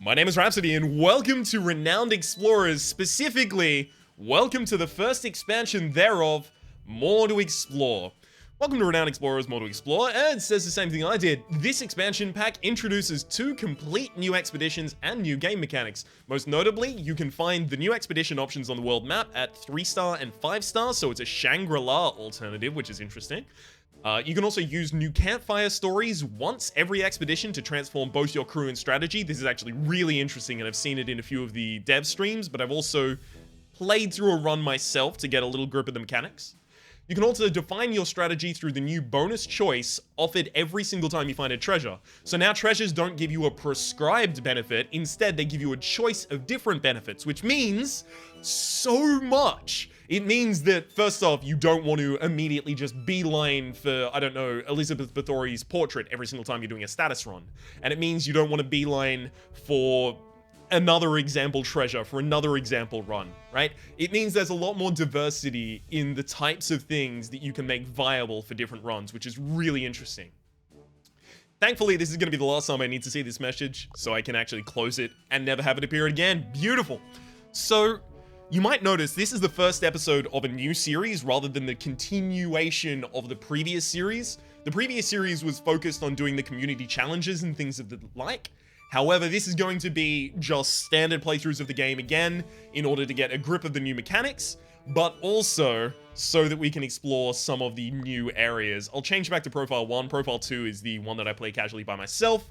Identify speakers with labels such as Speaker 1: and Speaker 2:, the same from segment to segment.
Speaker 1: My name is Rhapsody, and welcome to Renowned Explorers, specifically, welcome to the first expansion thereof, More to Explore. Welcome to Renowned Explorers, More to Explore, and it says the same thing I did. This expansion pack introduces 2 complete new expeditions and new game mechanics. Most notably, you can find the new expedition options on the world map at 3-star and 5-star, so it's a Shangri-La alternative, which is interesting. You can also use new campfire stories once every expedition to transform both your crew and strategy. This is actually really interesting, and I've seen it in a few of the dev streams, but I've also played through a run myself to get a little grip of the mechanics. You can also define your strategy through the new bonus choice offered every single time you find a treasure. So now treasures don't give you a prescribed benefit, instead they give you a choice of different benefits, which means so much. It means that, first off, you don't want to immediately just beeline for, I don't know, Elizabeth Bathory's portrait every single time you're doing a status run. And it means you don't want to beeline for another example treasure, for another example run, right? It means there's a lot more diversity in the types of things that you can make viable for different runs, which is really interesting. Thankfully, this is going to be the last time I need to see this message, so I can actually close it and never have it appear again. Beautiful. So, you might notice this is the first episode of a new series rather than the continuation of the previous series. The previous series was focused on doing the community challenges and things of the like. However, this is going to be just standard playthroughs of the game again in order to get a grip of the new mechanics, but also so that we can explore some of the new areas. I'll change back to Profile 1. Profile 2 is the one that I play casually by myself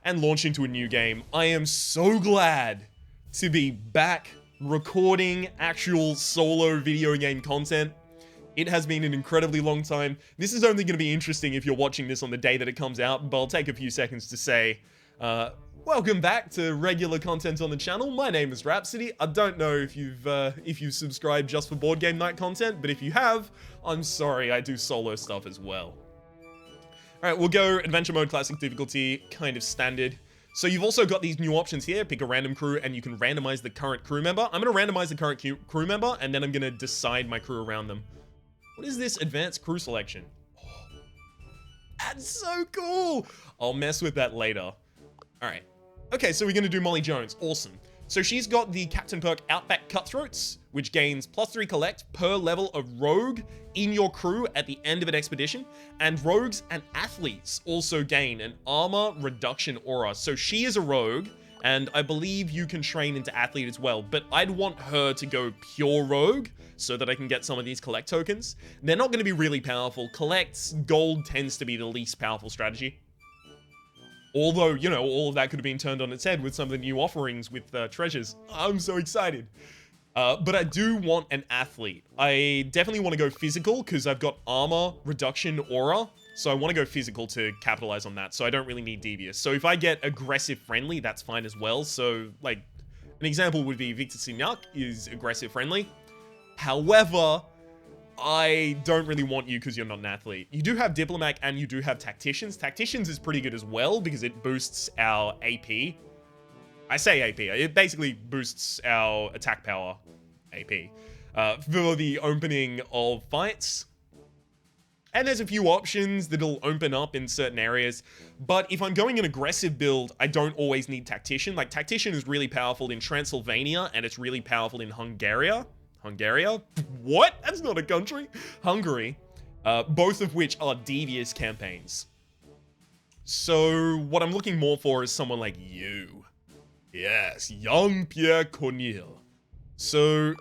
Speaker 1: and launch into a new game. I am so glad to be back recording actual solo video game content. It has been an incredibly long time. This is only going to be interesting if you're watching this on the day that it comes out, but I'll take a few seconds to say, welcome back to regular content on the channel. My name is Rhapsody. I don't know if you've subscribed just for board game night content, but if you have, I'm sorry, I do solo stuff as well. Alright, we'll go adventure mode, classic difficulty, kind of standard. So you've also got these new options here. Pick a random crew and you can randomize the current crew member. I'm going to randomize the current crew member and then I'm going to decide my crew around them. What is this advanced crew selection? Oh, that's so cool. I'll mess with that later. Alright. Okay, so we're going to do Molly Jones. Awesome. So she's got the Captain Perk Outback Cutthroats, which gains +3 collect per level of rogue in your crew at the end of an expedition. And rogues and athletes also gain an armor reduction aura. So she is a rogue, and I believe you can train into athlete as well. But I'd want her to go pure rogue so that I can get some of these collect tokens. They're not going to be really powerful. Collects gold tends to be the least powerful strategy. Although, you know, all of that could have been turned on its head with some of the new offerings with treasures. I'm so excited. But I do want an athlete. I definitely want to go physical because I've got armor reduction aura. So I want to go physical to capitalize on that. So I don't really need devious. So if I get aggressive friendly, that's fine as well. So like an example would be Victor Signac is aggressive friendly. However, I don't really want you because you're not an athlete. You do have Diplomat and you do have Tacticians. Tacticians is pretty good as well because it boosts our AP. I say AP. It basically boosts our attack power AP for the opening of fights. And there's a few options that'll open up in certain areas. But if I'm going an aggressive build, I don't always need Tactician. Like, Tactician is really powerful in Transylvania and it's really powerful in Hungary? What? That's not a country. Hungary. Both of which are devious campaigns. So what I'm looking more for is someone like you. Yes, young Pierre Corneille. So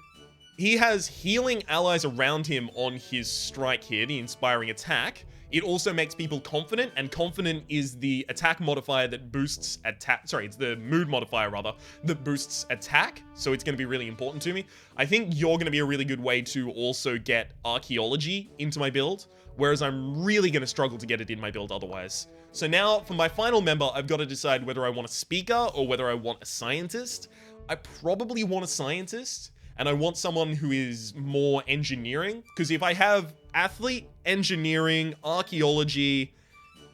Speaker 1: he has healing allies around him on his strike here, the inspiring attack. It also makes people confident, and confident is the attack modifier that boosts attack. Sorry, it's the mood modifier, rather, that boosts attack. So it's going to be really important to me. I think you're going to be a really good way to also get archaeology into my build, whereas I'm really going to struggle to get it in my build otherwise. So now, for my final member, I've got to decide whether I want a speaker or whether I want a scientist. I probably want a scientist. And I want someone who is more engineering. Because if I have athlete, engineering, archaeology,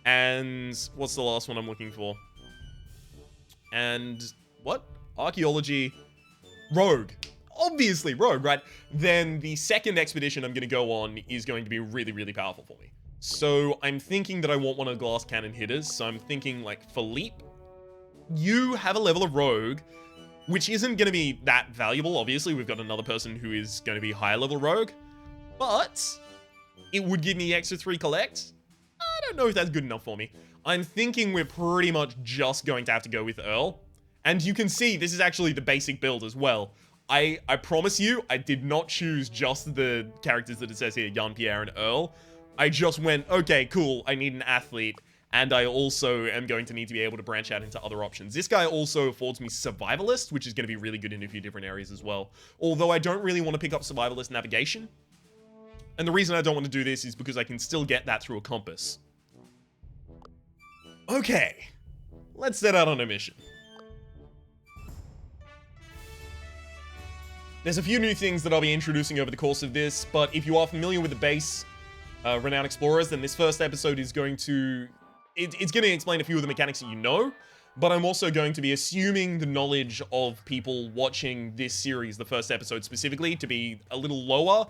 Speaker 1: and what's the last one I'm looking for? And what? Archaeology, rogue. Obviously rogue, right? Then the second expedition I'm going to go on is going to be really, really powerful for me. So I'm thinking that I want one of the glass cannon hitters. So I'm thinking like Philippe you have a level of rogue, which isn't going to be that valuable. Obviously, we've got another person who is going to be higher level rogue, but it would give me extra 3 collect. I don't know if that's good enough for me. I'm thinking we're pretty much just going to have to go with Earl. And you can see this is actually the basic build as well. I promise you, I did not choose just the characters that it says here, Jean-Pierre and Earl. I just went, okay, cool, I need an athlete, and I also am going to need to be able to branch out into other options. This guy also affords me Survivalist, which is going to be really good in a few different areas as well. Although I don't really want to pick up Survivalist Navigation. And the reason I don't want to do this is because I can still get that through a compass. Okay, let's set out on a mission. There's a few new things that I'll be introducing over the course of this, but if you are familiar with the base Renowned Explorers, then this first episode is going to... It's going to explain a few of the mechanics that you know, but I'm also going to be assuming the knowledge of people watching this series, the first episode specifically, to be a little lower.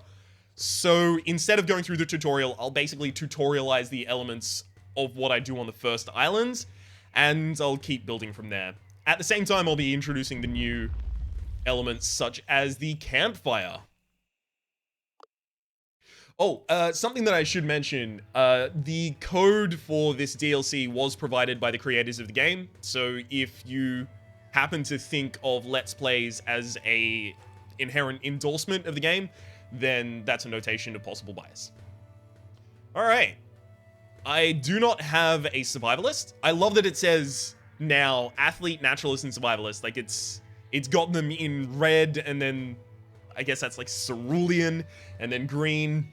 Speaker 1: So instead of going through the tutorial, I'll basically tutorialize the elements of what I do on the first island, and I'll keep building from there. At the same time, I'll be introducing the new elements such as the Campfire. Oh, something that I should mention, the code for this DLC was provided by the creators of the game, so if you happen to think of Let's Plays as a inherent endorsement of the game, then that's a notation of possible bias. Alright. I do not have a survivalist. I love that it says now athlete, naturalist, and survivalist. Like it's got them in red, and then I guess that's like cerulean, and then green.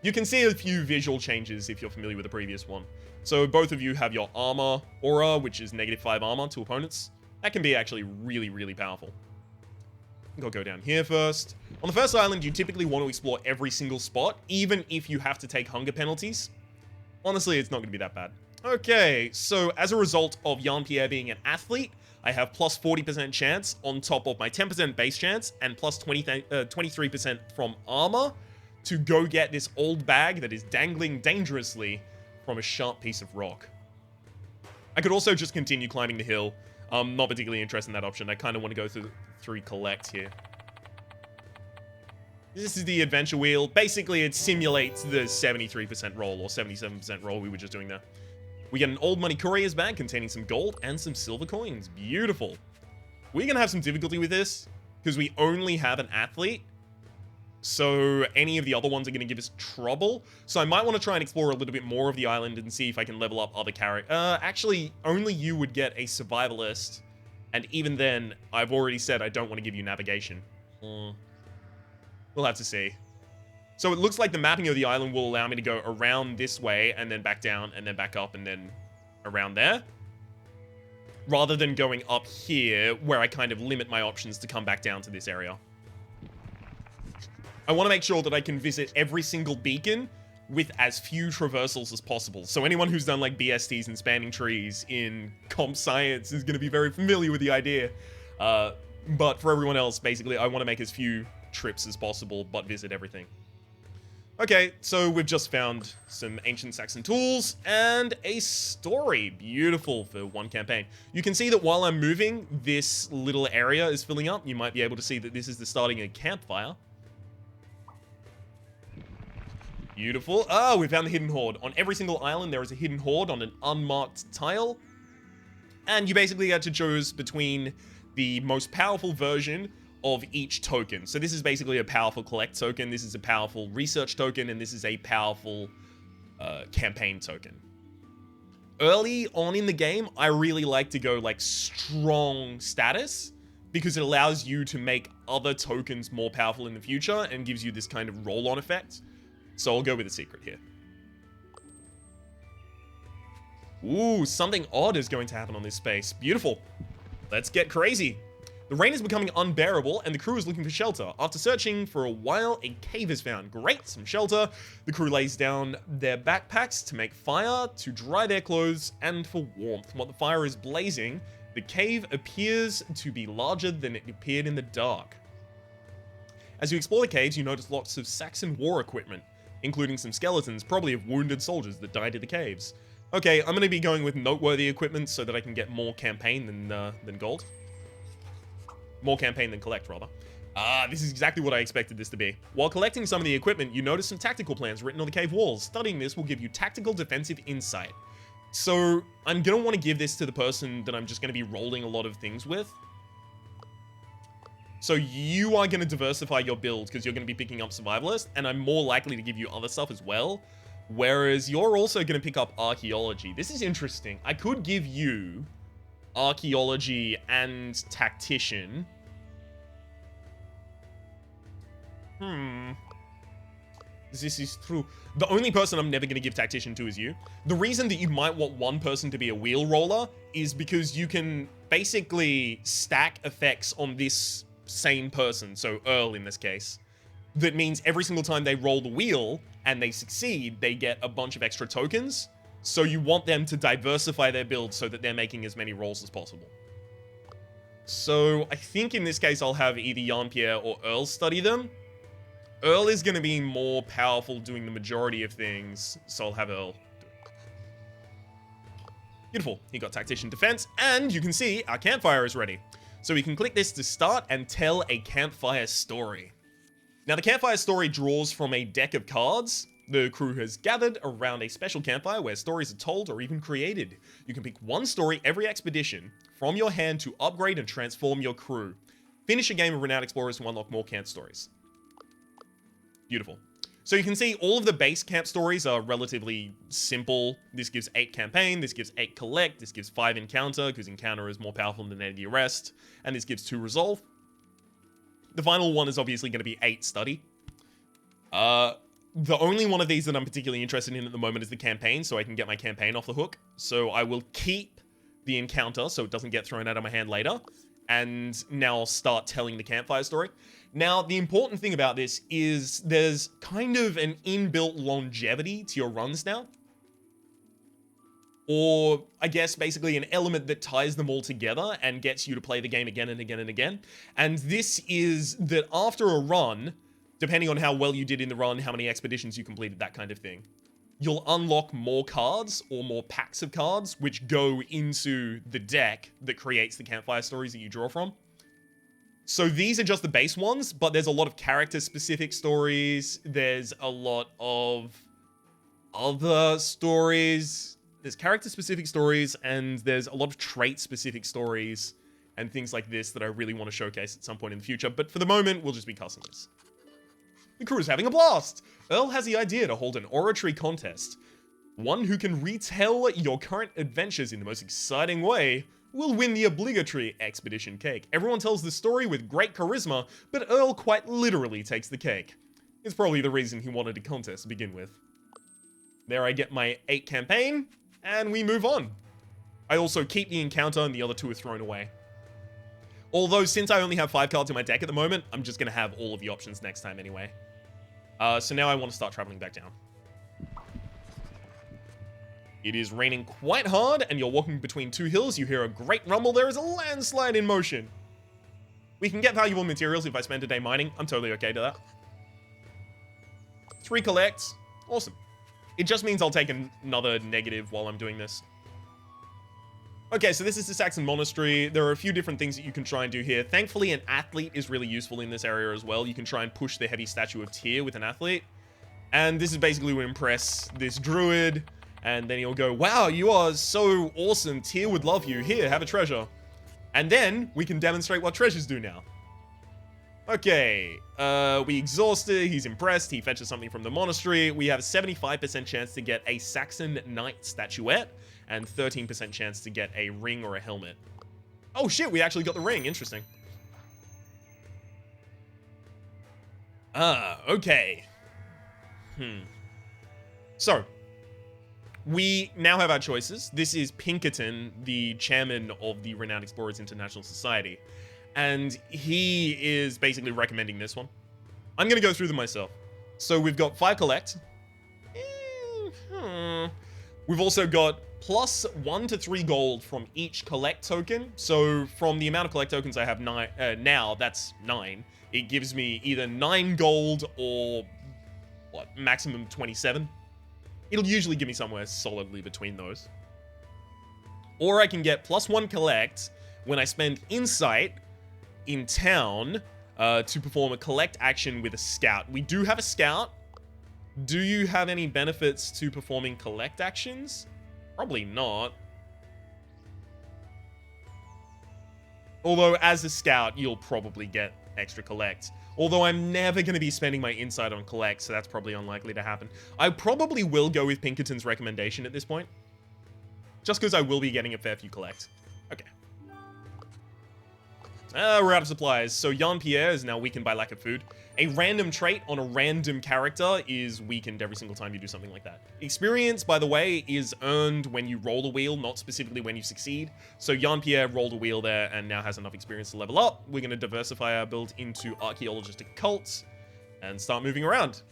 Speaker 1: You can see a few visual changes if you're familiar with the previous one. So both of you have your armor aura, which is -5 armor to opponents. That can be actually really, really powerful. I think I'll go down here first. On the first island, you typically want to explore every single spot, even if you have to take hunger penalties. Honestly, it's not going to be that bad. Okay, so as a result of Jean-Pierre being an athlete, I have plus 40% chance on top of my 10% base chance and plus 23% from armor to go get this old bag that is dangling dangerously from a sharp piece of rock. I could also just continue climbing the hill. I'm not particularly interested in that option. I kind of want to go through collect here. This is the adventure wheel. Basically, it simulates the 73% roll or 77% roll we were just doing there. We get an old money courier's bag containing some gold and some silver coins. Beautiful. We're going to have some difficulty with this because we only have an athlete. So any of the other ones are going to give us trouble. So I might want to try and explore a little bit more of the island and see if I can level up other characters. Actually, only you would get a survivalist. And even then, I've already said I don't want to give you navigation. We'll have to see. So it looks like the mapping of the island will allow me to go around this way and then back down and then back up and then around there. Rather than going up here where I kind of limit my options to come back down to this area. I want to make sure that I can visit every single beacon with as few traversals as possible. So anyone who's done like BSTs and spanning trees in comp science is going to be very familiar with the idea. But for everyone else, basically, I want to make as few trips as possible, but visit everything. Okay, so we've just found some ancient Saxon tools and a story. Beautiful for one campaign. You can see that while I'm moving, this little area is filling up. You might be able to see that this is the starting of a campfire. Beautiful. Oh, we found the hidden hoard. On every single island, there is a hidden hoard on an unmarked tile. And you basically get to choose between the most powerful version of each token. So this is basically a powerful collect token, this is a powerful research token, and this is a powerful campaign token. Early on in the game, I really like to go like strong status because it allows you to make other tokens more powerful in the future and gives you this kind of roll-on effect. So I'll go with a secret here. Ooh, something odd is going to happen on this space. Beautiful. Let's get crazy. The rain is becoming unbearable, and the crew is looking for shelter. After searching for a while, a cave is found. Great, some shelter. The crew lays down their backpacks to make fire, to dry their clothes, and for warmth. While the fire is blazing, the cave appears to be larger than it appeared in the dark. As you explore the caves, you notice lots of Saxon war equipment, including some skeletons, probably of wounded soldiers that died in the caves. Okay, I'm going to be going with noteworthy equipment so that I can get more campaign than gold. More campaign than collect, rather. This is exactly what I expected this to be. While collecting some of the equipment, you notice some tactical plans written on the cave walls. Studying this will give you tactical defensive insight. So, I'm going to want to give this to the person that I'm just going to be rolling a lot of things with. So you are going to diversify your build because you're going to be picking up Survivalist, and I'm more likely to give you other stuff as well. Whereas you're also going to pick up Archaeology. This is interesting. I could give you Archaeology and Tactician. This is true. The only person I'm never going to give Tactician to is you. The reason that you might want one person to be a wheel roller is because you can basically stack effects on this same person, so Earl in this case. That means every single time they roll the wheel and they succeed, they get a bunch of extra tokens. So you want them to diversify their build so that they're making as many rolls as possible. So I think in this case I'll have either Jean-Pierre or Earl study them. Earl is going to be more powerful doing the majority of things, so I'll have Earl. Beautiful. He got Tactician Defense, and you can see our campfire is ready. So we can click this to start and tell a campfire story. Now the campfire story draws from a deck of cards. The crew has gathered around a special campfire where stories are told or even created. You can pick one story every expedition from your hand to upgrade and transform your crew. Finish a game of Renowned Explorers to unlock more camp stories. Beautiful. So you can see all of the base camp stories are relatively simple. This gives 8 campaign, this gives 8 collect, this gives 5 encounter, because encounter is more powerful than any rest, and this gives 2 resolve. The final one is obviously going to be 8 study. The only one of these that I'm particularly interested in at the moment is the campaign, so I can get my campaign off the hook. So I will keep the encounter so it doesn't get thrown out of my hand later. And now I'll start telling the campfire story. Now, the important thing about this is there's kind of an inbuilt longevity to your runs now. Or, I guess, basically an element that ties them all together and gets you to play the game again and again and again. And this is that after a run, depending on how well you did in the run, how many expeditions you completed, that kind of thing, you'll unlock more cards or more packs of cards, which go into the deck that creates the campfire stories that you draw from. So these are just the base ones, but there's a lot of character-specific stories. There's a lot of other stories. There's character-specific stories, and there's a lot of trait-specific stories and things like this that I really want to showcase at some point in the future. But for the moment, we'll just be cussing this. The crew is having a blast! Earl has the idea to hold an oratory contest. One who can retell your current adventures in the most exciting way will win the obligatory expedition cake. Everyone tells the story with great charisma, but Earl quite literally takes the cake. It's probably the reason he wanted a contest to begin with. There I get my 8 campaign, and we move on. I also keep the encounter and the other 2 are thrown away. Although, since I only have 5 cards in my deck at the moment, I'm just going to have all of the options next time anyway. So now I want to start traveling back down. It is raining quite hard, and you're walking between 2 hills. You hear a great rumble. There is a landslide in motion. We can get valuable materials if I spend a day mining. I'm totally okay to that. 3 collects. Awesome. It just means I'll take another negative while I'm doing this. Okay, so this is the Saxon monastery. There are a few different things that you can try and do here. Thankfully, an athlete is really useful in this area as well. You can try and push the heavy statue of Tyr with an athlete. And this is basically to impress this druid. And then he'll go, wow, you are so awesome. Tyr would love you. Here, have a treasure. And then we can demonstrate what treasures do now. Okay, we exhausted. He's impressed. He fetches something from the monastery. We have a 75% chance to get a Saxon knight statuette and 13% chance to get a ring or a helmet. Oh shit, we actually got the ring. Interesting. Okay. So, we now have our choices. This is Pinkerton, the chairman of the Renowned Explorers International Society. And he is basically recommending this one. I'm going to go through them myself. So we've got 5 collect. We've also got plus 1 to 3 gold from each collect token. So from the amount of collect tokens I have now, that's 9. It gives me either 9 gold or, what, maximum 27. It'll usually give me somewhere solidly between those. Or I can get +1 collect when I spend insight in town to perform a collect action with a scout. We do have a scout. Do you have any benefits to performing collect actions? Probably not. Although, as a scout, you'll probably get extra collect. Although I'm never going to be spending my insight on collect, so that's probably unlikely to happen. I probably will go with Pinkerton's recommendation at this point. Just because I will be getting a fair few collect. Okay. We're out of supplies. So Jean-Pierre is now weakened by lack of food. A random trait on a random character is weakened every single time you do something like that. Experience, by the way, is earned when you roll a wheel, not specifically when you succeed. So Jean-Pierre rolled a wheel there and now has enough experience to level up. We're going to diversify our build into archaeologistic cults and start moving around.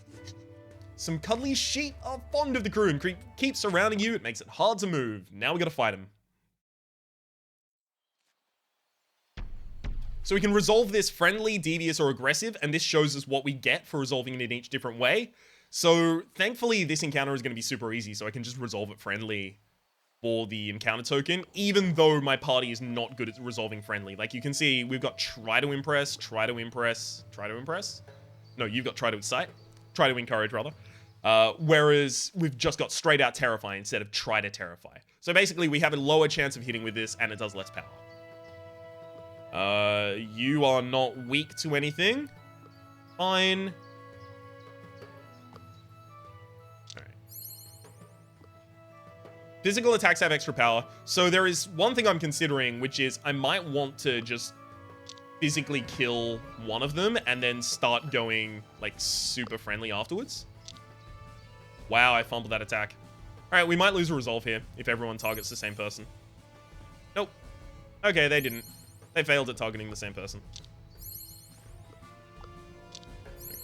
Speaker 1: Some cuddly sheep are fond of the crew and keep surrounding you. It makes it hard to move. Now we got to fight them. So we can resolve this friendly, devious, or aggressive, and this shows us what we get for resolving it in each different way. So thankfully, this encounter is going to be super easy, so I can just resolve it friendly for the encounter token, even though my party is not good at resolving friendly. Like you can see, we've got try to impress, try to impress, try to impress. No, you've got try to excite, try to encourage, rather. Whereas we've just got straight out terrify instead of try to terrify. So basically, we have a lower chance of hitting with this, and it does less power. You are not weak to anything. Fine. Alright. Physical attacks have extra power. So there is one thing I'm considering, which is I might want to just physically kill one of them and then start going, like, super friendly afterwards. Wow, I fumbled that attack. Alright, we might lose a resolve here if everyone targets the same person. Nope. Okay, they didn't. They failed at targeting the same person.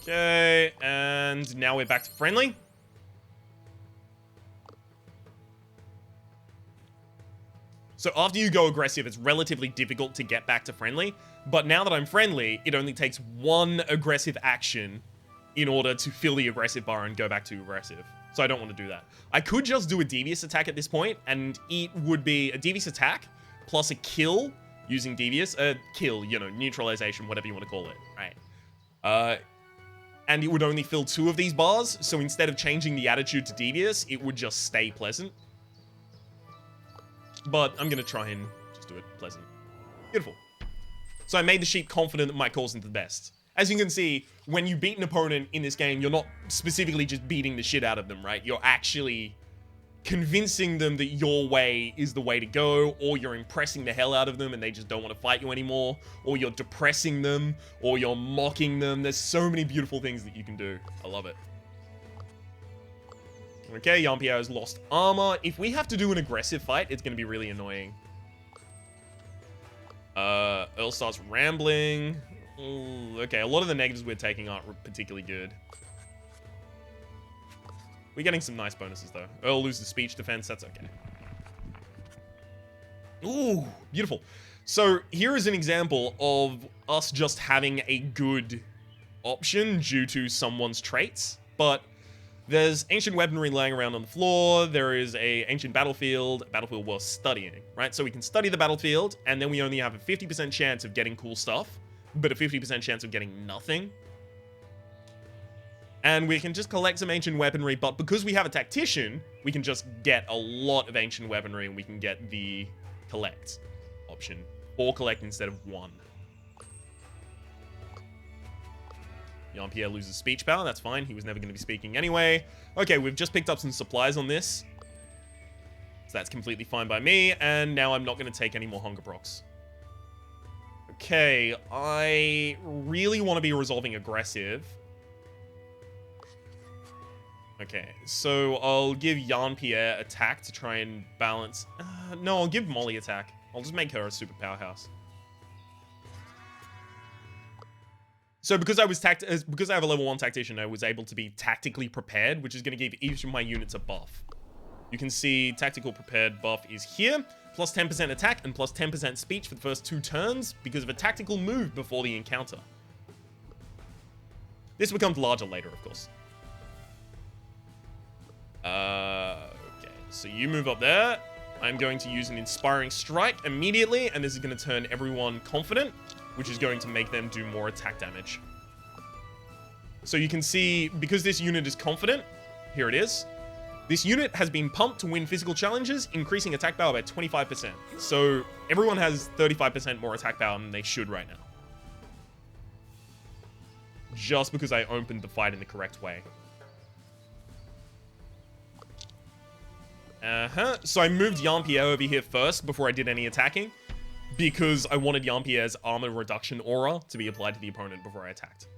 Speaker 1: Okay, and now we're back to friendly. So after you go aggressive, it's relatively difficult to get back to friendly. But now that I'm friendly, it only takes one aggressive action in order to fill the aggressive bar and go back to aggressive. So I don't want to do that. I could just do a devious attack at this point, and it would be a devious attack plus a kill using devious, kill, you know, neutralization, whatever you want to call it, right? And it would only fill 2 of these bars, so instead of changing the attitude to devious, it would just stay pleasant. But I'm going to try and just do it pleasant. Beautiful. So I made the sheep confident that my call's into the best. As you can see, when you beat an opponent in this game, you're not specifically just beating the shit out of them, right? You're actually convincing them that your way is the way to go, or you're impressing the hell out of them and they just don't want to fight you anymore, or you're depressing them, or you're mocking them. There's so many beautiful things that you can do. I love it. Okay, Jean-Pierre has lost armor. If we have to do an aggressive fight, it's going to be really annoying. Earl starts rambling. Ooh, okay, a lot of the negatives we're taking aren't particularly good. We're getting some nice bonuses, though. Earl loses speech defense. That's okay. Ooh, beautiful. So here is an example of us just having a good option due to someone's traits. But there's ancient weaponry laying around on the floor. There is a ancient battlefield worth studying, right? So we can study the battlefield, and then we only have a 50% chance of getting cool stuff, but a 50% chance of getting nothing. And we can just collect some ancient weaponry, but because we have a tactician, we can just get a lot of ancient weaponry, and we can get the collect option. 4 collect instead of 1. Jean-Pierre loses speech power, that's fine. He was never going to be speaking anyway. Okay, we've just picked up some supplies on this. So that's completely fine by me, and now I'm not going to take any more hunger procs. Okay, I really want to be resolving aggressive. Okay, so I'll give Jean-Pierre attack to try and balance... no, I'll give Molly attack. I'll just make her a super powerhouse. So because because I have a level 1 tactician, I was able to be tactically prepared, which is going to give each of my units a buff. You can see tactical prepared buff is here, plus 10% attack and plus 10% speech for the first 2 turns because of a tactical move before the encounter. This becomes larger later, of course. So you move up there. I'm going to use an Inspiring Strike immediately, and this is going to turn everyone confident, which is going to make them do more attack damage. So you can see, because this unit is confident, here it is. This unit has been pumped to win physical challenges, increasing attack power by 25%. So everyone has 35% more attack power than they should right now. Just because I opened the fight in the correct way. So I moved Jean-Pierre over here first before I did any attacking, because I wanted Jean-Pierre's armor reduction aura to be applied to the opponent before I attacked.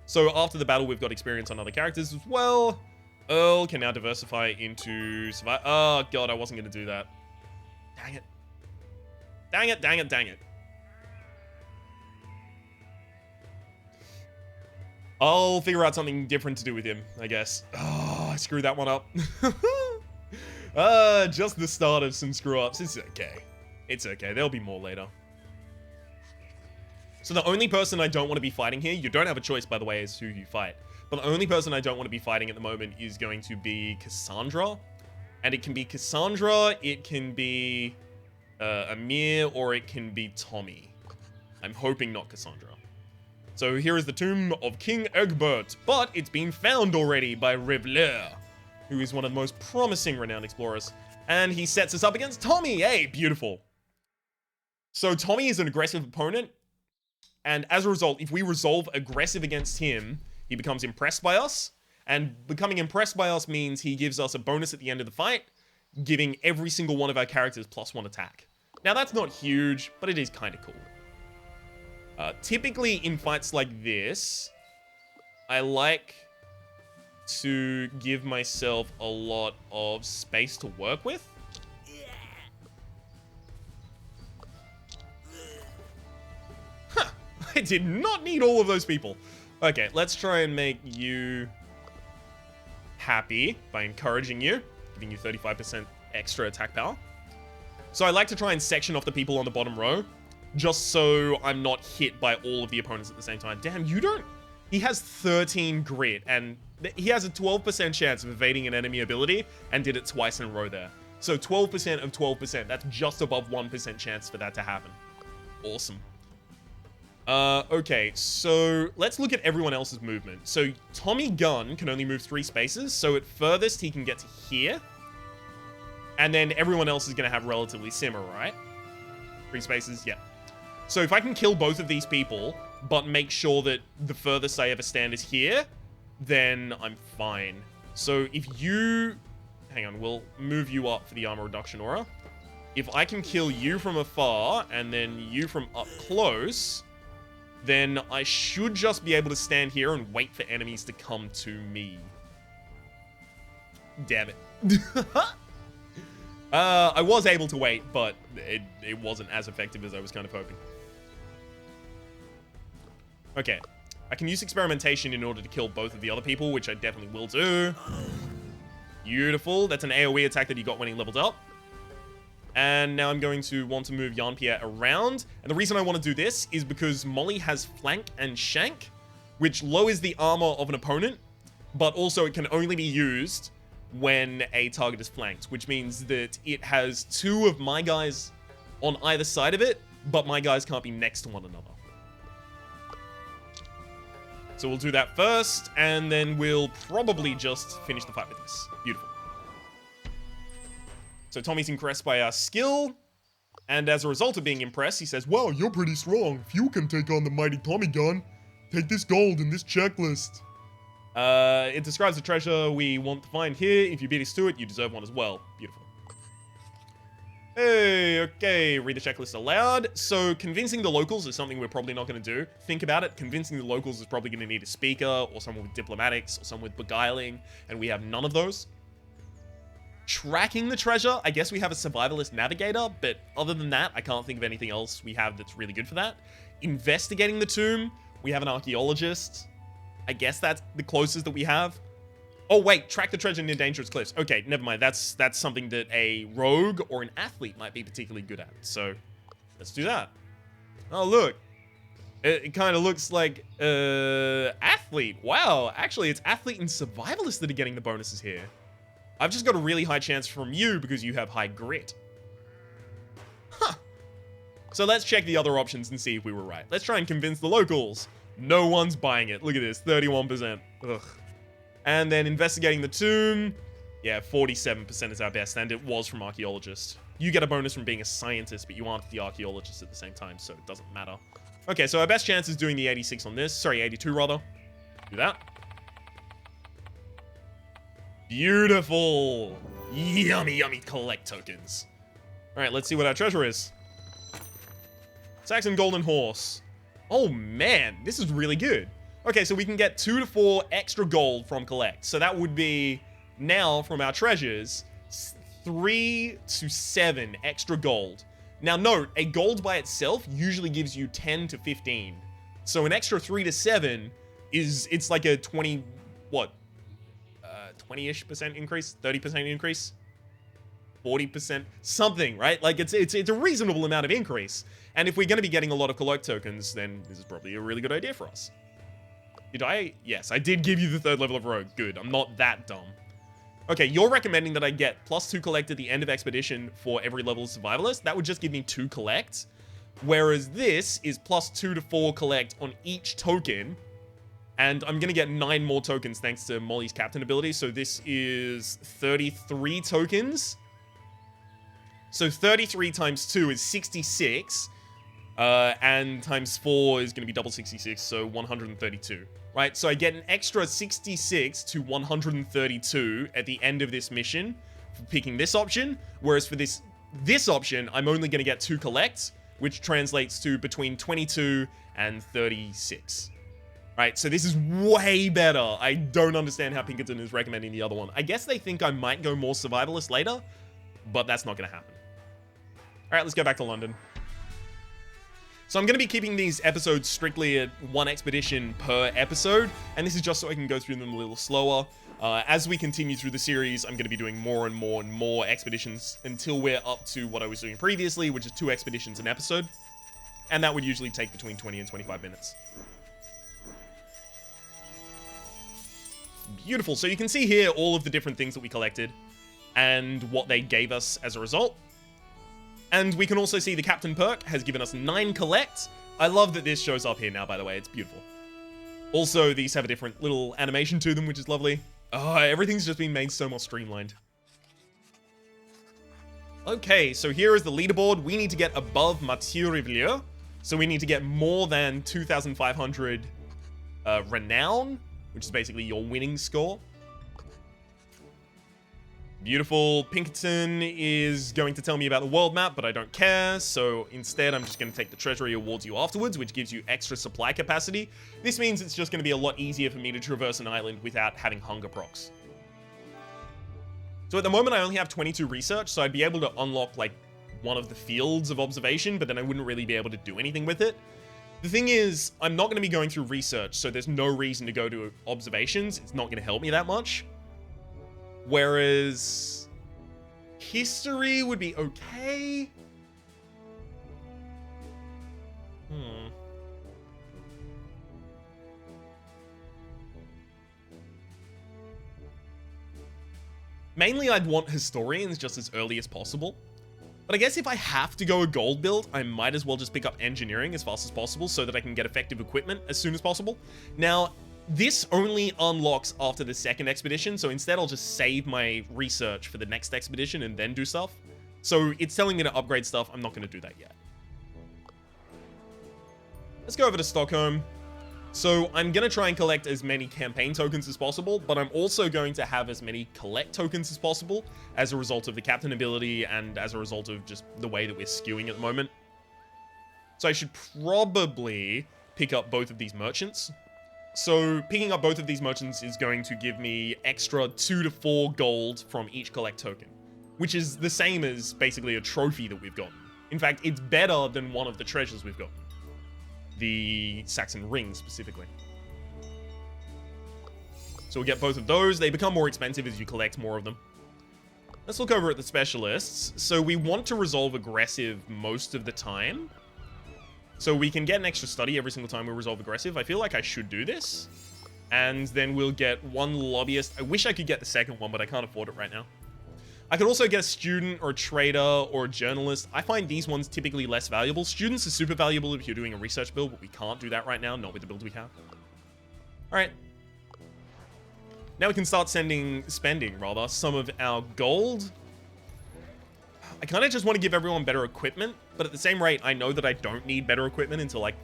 Speaker 1: So after the battle, we've got experience on other characters as well. Earl can now diversify into survive. Oh god, I wasn't going to do that. Dang it. Dang it, dang it, dang it. I'll figure out something different to do with him, I guess. Oh, I screwed that one up. Just the start of some screw-ups. It's okay. It's okay. There'll be more later. So the only person I don't want to be fighting here, you don't have a choice, by the way, as who you fight. But the only person I don't want to be fighting at the moment is going to be Cassandra. And it can be Cassandra, it can be Amir, or it can be Tommy. I'm hoping not Cassandra. So here is the tomb of King Eggbert, but it's been found already by Rivler, who is one of the most promising renowned explorers. And he sets us up against Tommy. Hey, beautiful. So Tommy is an aggressive opponent. And as a result, if we resolve aggressive against him, he becomes impressed by us. And becoming impressed by us means he gives us a bonus at the end of the fight, giving every single one of our characters +1 attack. Now, that's not huge, but it is kind of cool. Typically, in fights like this, I like to give myself a lot of space to work with. Huh. I did not need all of those people. Okay, let's try and make you happy by encouraging you, giving you 35% extra attack power. So I like to try and section off the people on the bottom row, just so I'm not hit by all of the opponents at the same time. Damn, you don't... He has 13 grit, and he has a 12% chance of evading an enemy ability, and did it twice in a row there. So 12% of 12%, that's just above 1% chance for that to happen. Awesome. Okay, so let's look at everyone else's movement. So Tommy Gunn can only move 3 spaces, so at furthest he can get to here. And then everyone else is going to have relatively similar, right? 3 spaces, yeah. So if I can kill both of these people, but make sure that the furthest I ever stand is here, then I'm fine. So if you... Hang on, we'll move you up for the armor reduction aura. If I can kill you from afar, and then you from up close, then I should just be able to stand here and wait for enemies to come to me. Damn it. I was able to wait, but it wasn't as effective as I was kind of hoping. Okay, I can use experimentation in order to kill both of the other people, which I definitely will do. Beautiful. That's an AoE attack that he got when he leveled up. And now I'm going to want to move Jean-Pierre around. And the reason I want to do this is because Molly has flank and shank, which lowers the armor of an opponent, but also it can only be used when a target is flanked, which means that it has 2 of my guys on either side of it, but my guys can't be next to one another. So we'll do that first, and then we'll probably just finish the fight with this. Beautiful. So Tommy's impressed by our skill, and as a result of being impressed, he says, "Wow, you're pretty strong. If you can take on the mighty Tommy Gun, take this gold in this checklist." It describes the treasure we want to find here. If you beat us to it, you deserve one as well. Beautiful. Hey, okay, read the checklist aloud. So convincing the locals is something we're probably not going to do. Think about it. Convincing the locals is probably going to need a speaker, or someone with diplomatics, or someone with beguiling, and we have none of those. Tracking the treasure, I guess we have a survivalist navigator, but other than that, I can't think of anything else we have that's really good for that. Investigating the tomb, we have an archaeologist. I guess that's the closest that we have. Oh, wait, track the treasure near dangerous cliffs. Okay, never mind. That's something that a rogue or an athlete might be particularly good at. So, let's do that. Oh, look. It kind of looks like, athlete. Wow, actually, it's athlete and survivalist that are getting the bonuses here. I've just got a really high chance from you because you have high grit. Huh. So let's check the other options and see if we were right. Let's try and convince the locals. No one's buying it. Look at this, 31%. Ugh. And then investigating the tomb. Yeah, 47% is our best, and it was from archaeologist. You get a bonus from being a scientist, but you aren't the archaeologist at the same time, so it doesn't matter. Okay, so our best chance is doing the 86 on this. Sorry, 82 rather. Do that. Beautiful. Yummy, yummy collect tokens. All right, let's see what our treasure is. Saxon Golden Horse. Oh man, this is really good. Okay, so we can get 2 to 4 extra gold from collect. So that would be now from our treasures, 3 to 7 extra gold. Now note, a gold by itself usually gives you 10 to 15. So an extra 3 to 7 it's like a 20, what? 20-ish% increase, 30% increase, 40%, something, right? Like it's a reasonable amount of increase. And if we're going to be getting a lot of collect tokens, then this is probably a really good idea for us. Did I? Yes, I did give you the 3rd level of rogue. Good, I'm not that dumb. Okay, you're recommending that I get +2 collect at the end of expedition for every level of survivalist. That would just give me 2 collect. Whereas this is +2 to 4 collect on each token. And I'm going to get 9 more tokens thanks to Molly's captain ability. So this is 33 tokens. So 33 times 2 is 66. And times 4 is going to be double 66, so 132. Right, so I get an extra 66 to 132 at the end of this mission for picking this option. Whereas for this option, I'm only going to get 2 collects, which translates to between 22 and 36. Right, so this is way better. I don't understand how Pinkerton is recommending the other one. I guess they think I might go more survivalist later, but that's not going to happen. All right, let's go back to London. So I'm going to be keeping these episodes strictly at 1 expedition per episode, and this is just so I can go through them a little slower. As we continue through the series, I'm going to be doing more and more and more expeditions until we're up to what I was doing previously, which is 2 expeditions an episode. And that would usually take between 20 and 25 minutes. Beautiful. So you can see here all of the different things that we collected and what they gave us as a result. And we can also see the Captain perk has given us 9 collect. I love that this shows up here now, by the way. It's beautiful. Also, these have a different little animation to them, which is lovely. Oh, everything's just been made so more streamlined. Okay, so here is the leaderboard. We need to get above Mathieu Rivelieu. So we need to get more than 2,500 renown, which is basically your winning score. Beautiful. Pinkerton is going to tell me about the world map, but I don't care. So instead, I'm just going to take the treasury awards you afterwards, which gives you extra supply capacity. This means it's just going to be a lot easier for me to traverse an island without having hunger procs. So at the moment, I only have 22 research, so I'd be able to unlock like one of the fields of observation, but then I wouldn't really be able to do anything with it. The thing is, I'm not going to be going through research, so there's no reason to go to observations. It's not going to help me that much. Whereas history would be okay. Mainly, I'd want historians just as early as possible. But I guess if I have to go a gold build, I might as well just pick up engineering as fast as possible so that I can get effective equipment as soon as possible. Now, this only unlocks after the 2nd expedition, so instead I'll just save my research for the next expedition and then do stuff. So it's telling me to upgrade stuff. I'm not going to do that yet. Let's go over to Stockholm. So I'm going to try and collect as many campaign tokens as possible, but I'm also going to have as many collect tokens as possible as a result of the captain ability and as a result of just the way that we're skewing at the moment. So I should probably pick up both of these merchants. So picking up both of these merchants is going to give me extra 2 to 4 gold from each collect token, which is the same as basically a trophy that we've gotten. In fact, it's better than one of the treasures we've gotten. The Saxon ring, specifically. So we'll get both of those. They become more expensive as you collect more of them. Let's look over at the specialists. So we want to resolve aggressive most of the time. So we can get an extra study every single time we resolve aggressive. I feel like I should do this. And then we'll get one lobbyist. I wish I could get the second one, but I can't afford it right now. I could also get a student or a trader or a journalist. I find these ones typically less valuable. Students are super valuable if you're doing a research build, but we can't do that right now, not with the builds we have. All right. Now we can start spending some of our gold. I kind of just want to give everyone better equipment, but at the same rate, I know that I don't need better equipment until like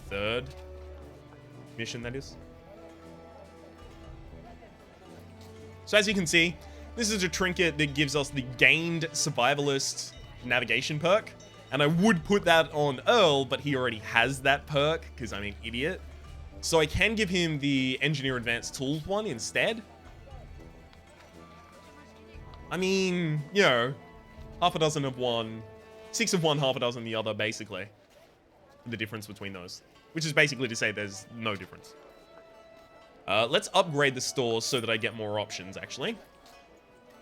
Speaker 1: third mission, that is. So as you can see, this is a trinket that gives us the gained survivalist navigation perk. And I would put that on Earl, but he already has that perk because I'm an idiot. So I can give him the engineer advanced tools one instead. I mean, you know, half a dozen of one, 6 of one, half a dozen the other, basically. The difference between those, which is basically to say there's no difference. Let's upgrade the stores so that I get more options, actually.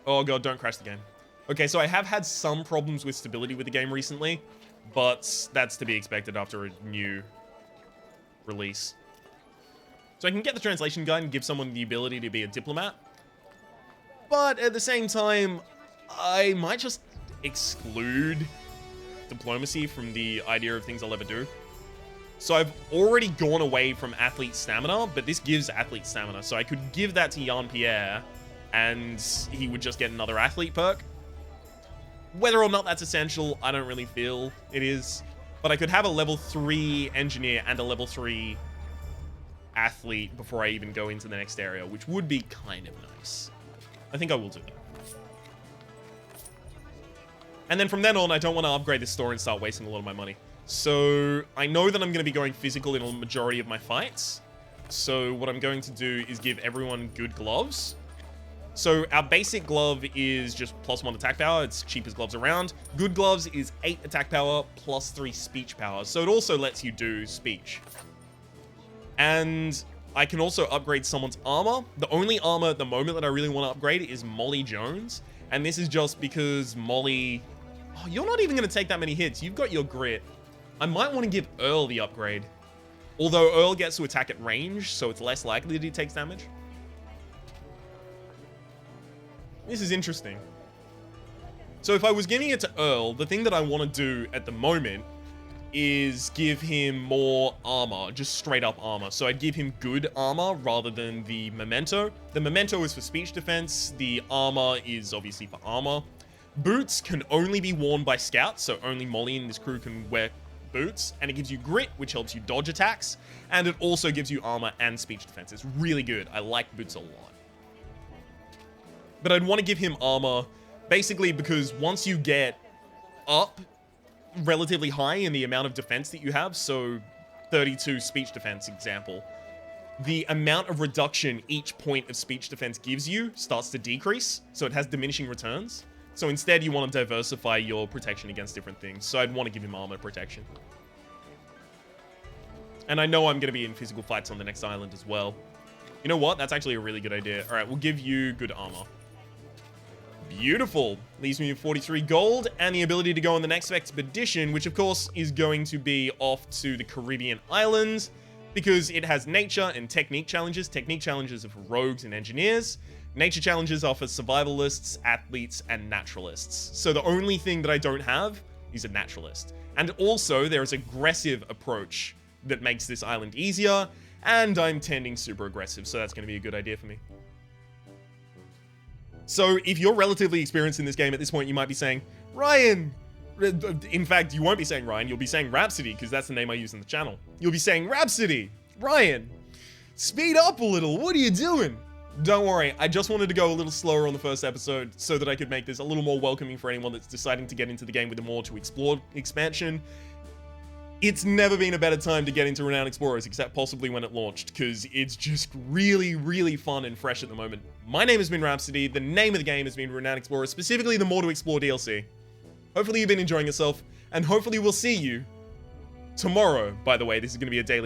Speaker 1: Oh god, don't crash the game. Okay, so I have had some problems with stability with the game recently, but that's to be expected after a new release. So I can get the translation guide and give someone the ability to be a diplomat. But at the same time, I might just exclude diplomacy from the idea of things I'll ever do. So I've already gone away from athlete stamina, but this gives athlete stamina. So I could give that to Jan Pierre, and he would just get another athlete perk. Whether or not that's essential, I don't really feel it is. But I could have a level 3 engineer and a level 3 athlete before I even go into the next area, which would be kind of nice. I think I will do that. And then from then on, I don't want to upgrade this store and start wasting a lot of my money. So I know that I'm going to be going physical in a majority of my fights. So what I'm going to do is give everyone good gloves. So our basic glove is just +1 attack power. It's cheapest gloves around. Good gloves is 8 attack power +3 speech power. So it also lets you do speech. And I can also upgrade someone's armor. The only armor at the moment that I really want to upgrade is Molly Jones. And this is just because Molly... Oh, you're not even going to take that many hits. You've got your grit. I might want to give Earl the upgrade. Although Earl gets to attack at range, so it's less likely that he takes damage. This is interesting. So if I was giving it to Earl, the thing that I want to do at the moment is give him more armor, just straight up armor. So I'd give him good armor rather than the memento. The memento is for speech defense. The armor is obviously for armor. Boots can only be worn by scouts, so only Molly in this crew can wear boots, and it gives you grit, which helps you dodge attacks, and it also gives you armor and speech defense. It's really good. I like boots a lot. But I'd want to give him armor, basically because once you get up relatively high in the amount of defense that you have, so 32 speech defense example, the amount of reduction each point of speech defense gives you starts to decrease, so it has diminishing returns. So instead, you want to diversify your protection against different things. So I'd want to give him armor protection. And I know I'm going to be in physical fights on the next island as well. You know what? That's actually a really good idea. All right, we'll give you good armor. Beautiful. Leaves me with 43 gold and the ability to go on the next expedition, which of course is going to be off to the Caribbean islands because it has nature and technique challenges. Technique challenges are for rogues and engineers. Nature challenges are for survivalists, athletes, and naturalists. So the only thing that I don't have is a naturalist. And also, there is aggressive approach that makes this island easier, and I'm tending super aggressive, so that's going to be a good idea for me. So if you're relatively experienced in this game at this point, you might be saying, Ryan! In fact, you won't be saying Ryan, you'll be saying Rhapsody, because that's the name I use in the channel. You'll be saying, Rhapsody! Ryan! Speed up a little, what are you doing? Don't worry, I just wanted to go a little slower on the first episode so that I could make this a little more welcoming for anyone that's deciding to get into the game with a more to explore expansion. It's never been a better time to get into Renowned Explorers, except possibly when it launched, because it's just really, really fun and fresh at the moment. My name has been Rhapsody, the name of the game has been Renowned Explorers, specifically the More to Explore DLC. Hopefully you've been enjoying yourself, and hopefully we'll see you tomorrow. By the way, this is going to be a daily